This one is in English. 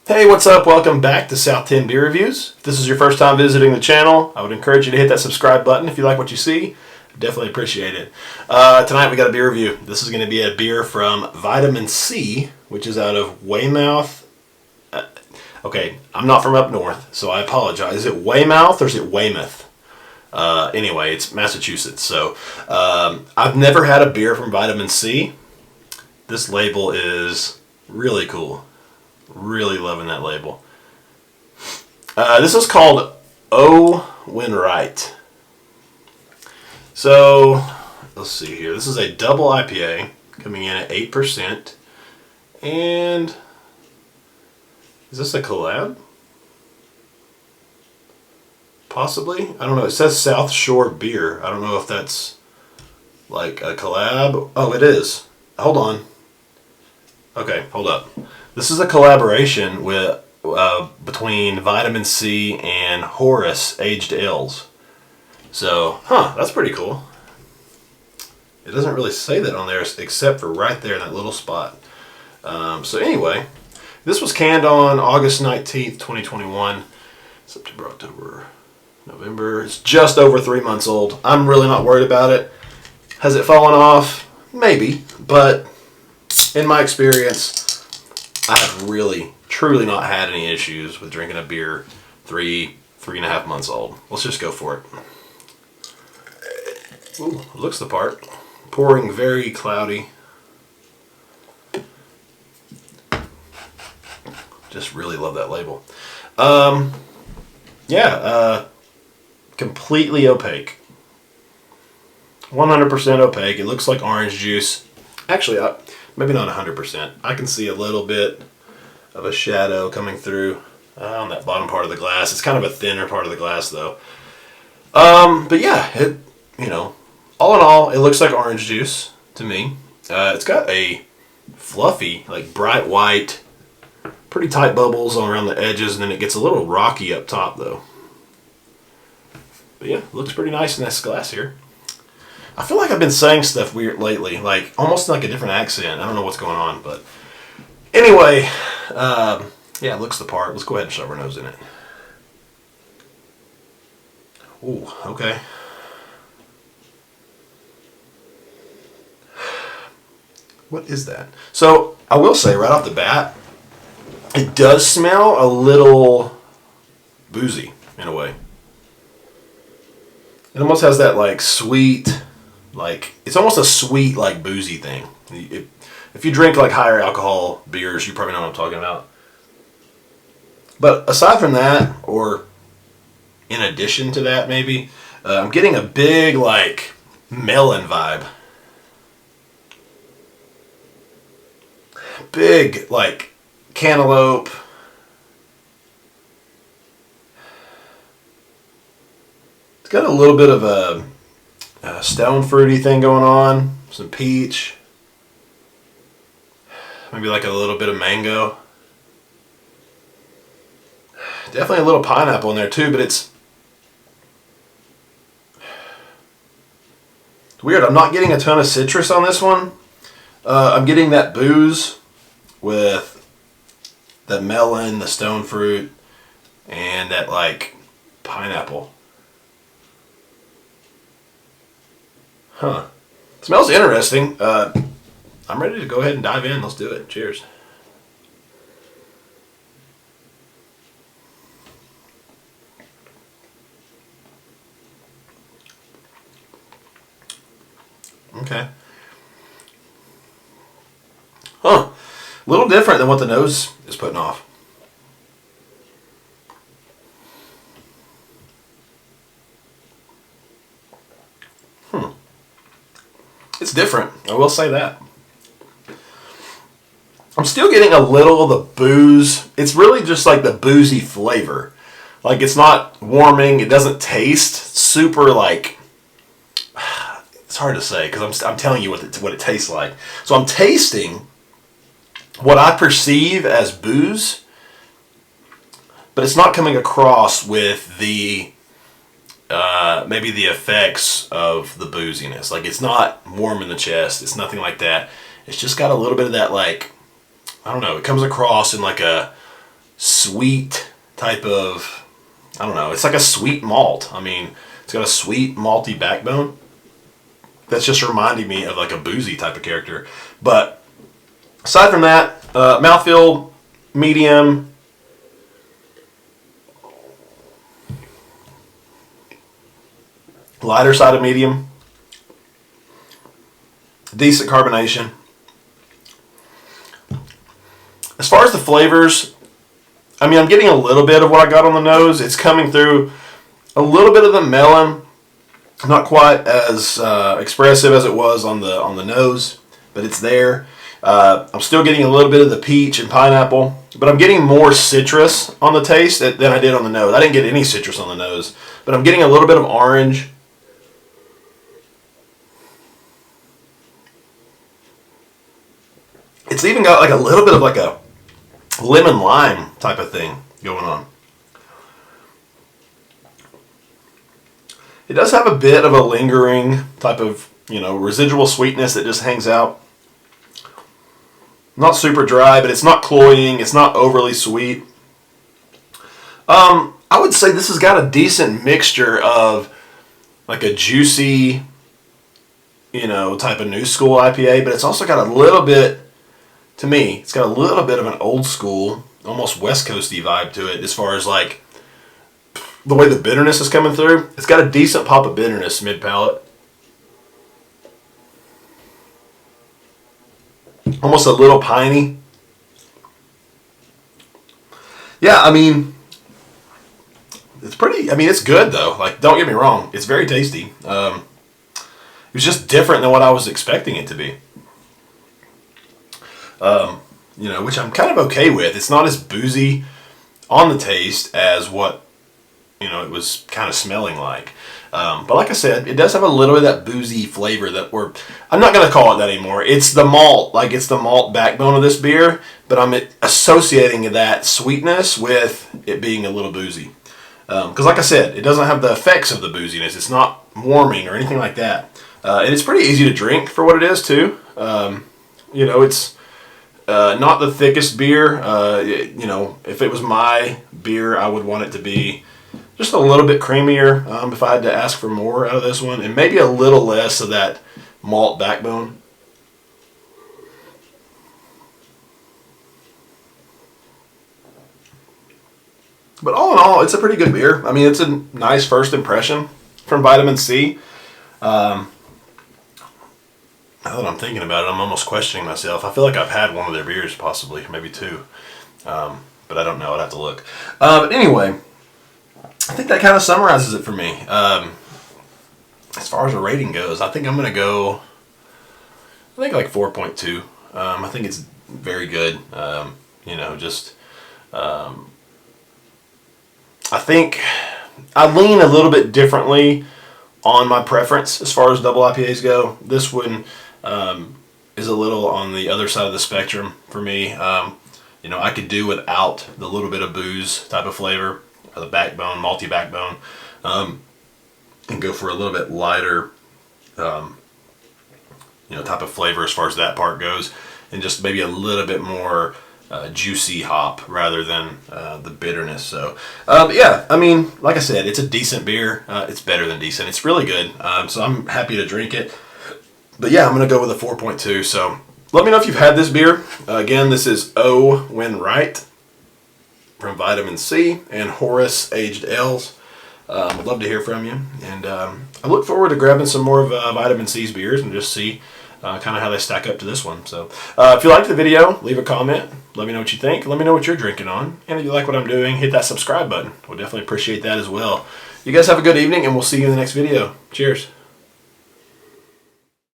Hey, what's up? Welcome back to South 10 Beer Reviews. If this is your first time visiting the channel, I would encourage you to hit that subscribe button if you like what you see. Definitely appreciate it. Tonight we got a beer review. This is going to be a beer from Vitamin C, which is out of Weymouth. Okay, I'm not from up north, so I apologize. Is it Weymouth or is it Weymouth? Anyway, it's Massachusetts. So I've never had a beer from Vitamin C. This label is really cool. Really loving that label. This is called Oh When Right. So, let's see here. This is a double IPA coming in at 8%. And is this a collab? Possibly? I don't know. It says South Shore Beer. I don't know if that's like a collab. Oh, it is. Hold on. Okay, hold up. This is a collaboration with between Vitamin C and Horus Aged Ales. So, that's pretty cool. It doesn't really say that on there except for right there in that little spot. So anyway, this was canned on August 19th, 2021. September, October, November. It's just over 3 months old. I'm really not worried about it. Has it fallen off? Maybe, but in my experience, I have really, truly not had any issues with drinking a beer 3.5 months old. Let's just go for it. Ooh, looks the part. Pouring very cloudy. Just really love that label. Completely opaque. 100% opaque. It looks like orange juice. Actually, maybe not 100%. I can see a little bit of a shadow coming through on that bottom part of the glass. It's kind of a thinner part of the glass, though. But yeah, all in all, it looks like orange juice to me. It's got a fluffy, like bright white, pretty tight bubbles around the edges, and then it gets a little rocky up top, though. But yeah, looks pretty nice in this glass here. I feel like I've been saying stuff weird lately, like almost like a different accent. I don't know what's going on, but anyway, yeah, it looks the part. Let's go ahead and shove our nose in it. Ooh, okay. What is that? So I will say right off the bat, it does smell a little boozy in a way. It almost has that like sweet. Like, it's almost a sweet, like, boozy thing. If you drink, like, higher alcohol beers, you probably know what I'm talking about. But aside from that, or in addition to that, maybe, I'm getting a big, like, melon vibe. Big, like, cantaloupe. It's got a little bit of a stone fruity thing going on, some peach, maybe like a little bit of mango. Definitely a little pineapple in there too, but it's weird. I'm not getting a ton of citrus on this one. I'm getting that booze with the melon, the stone fruit, and that like pineapple. Huh. Smells interesting. I'm ready to go ahead and dive in. Let's do it. Cheers. Okay. Huh. A little different than what the nose is putting off. It's different, I will say that. I'm still getting a little of the booze. It's really just like the boozy flavor. Like, it's not warming. It doesn't taste super like... It's hard to say because I'm telling you what it tastes like. So I'm tasting what I perceive as booze, but it's not coming across with the maybe the effects of the booziness. Like, it's not warm in the chest. It's nothing like that. It's just got a little bit of that, like, I don't know. It comes across in like a sweet type of, I don't know, it's like a sweet malt. I mean, it's got a sweet malty backbone that's just reminding me of like a boozy type of character. But aside from that, mouthfeel, medium. Lighter side of medium. Decent carbonation. As far as the flavors, I mean, I'm getting a little bit of what I got on the nose. It's coming through a little bit of the melon. Not quite as expressive as it was on the nose, but it's there. I'm still getting a little bit of the peach and pineapple, but I'm getting more citrus on the taste than I did on the nose. I didn't get any citrus on the nose, but I'm getting a little bit of orange. It's even got like a little bit of like a lemon lime type of thing going on. It does have a bit of a lingering type of, residual sweetness that just hangs out. Not super dry, but it's not cloying. It's not overly sweet. I would say this has got a decent mixture of like a juicy, type of new school IPA, but it's also got a little bit, to me, it's got a little bit of an old school, almost West Coasty vibe to it as far as like the way the bitterness is coming through. It's got a decent pop of bitterness mid-palate. Almost a little piney. Yeah, I mean, it's pretty, it's good though. Like, don't get me wrong. It's very tasty. It was just different than what I was expecting it to be. Which I'm kind of okay with. It's not as boozy on the taste as what, it was kind of smelling like. But like I said, it does have a little bit of that boozy flavor I'm not going to call it that anymore. It's the malt, like it's the malt backbone of this beer, but I'm associating that sweetness with it being a little boozy. Because like I said, it doesn't have the effects of the booziness. It's not warming or anything like that. And it's pretty easy to drink for what it is too. It's not the thickest beer. If it was my beer, I would want it to be just a little bit creamier if I had to ask for more out of this one. And maybe a little less of that malt backbone. But all in all, it's a pretty good beer. I mean, it's a nice first impression from Vitamin C. Now that I'm thinking about it, I'm almost questioning myself. I feel like I've had one of their beers, possibly, maybe two. But I don't know. I'd have to look. But anyway, I think that kind of summarizes it for me. As far as a rating goes, I think I'm going to go, like 4.2. I think it's very good. I think I lean a little bit differently on my preference as far as double IPAs go. This one is a little on the other side of the spectrum for me. I could do without the little bit of booze type of flavor, the backbone, malty backbone, and go for a little bit lighter, type of flavor as far as that part goes, and just maybe a little bit more juicy hop rather than the bitterness. So, yeah, I mean, like I said, it's a decent beer. It's better than decent. It's really good. So I'm happy to drink it. But yeah, I'm going to go with a 4.2. So let me know if you've had this beer. Again, this is O When Right from Vitamin C and Horace Aged Ales. I'd love to hear from you. And I look forward to grabbing some more of Vitamin C's beers and just see kind of how they stack up to this one. So if you liked the video, leave a comment. Let me know what you think. Let me know what you're drinking on. And if you like what I'm doing, hit that subscribe button. We'll definitely appreciate that as well. You guys have a good evening, and we'll see you in the next video. Cheers.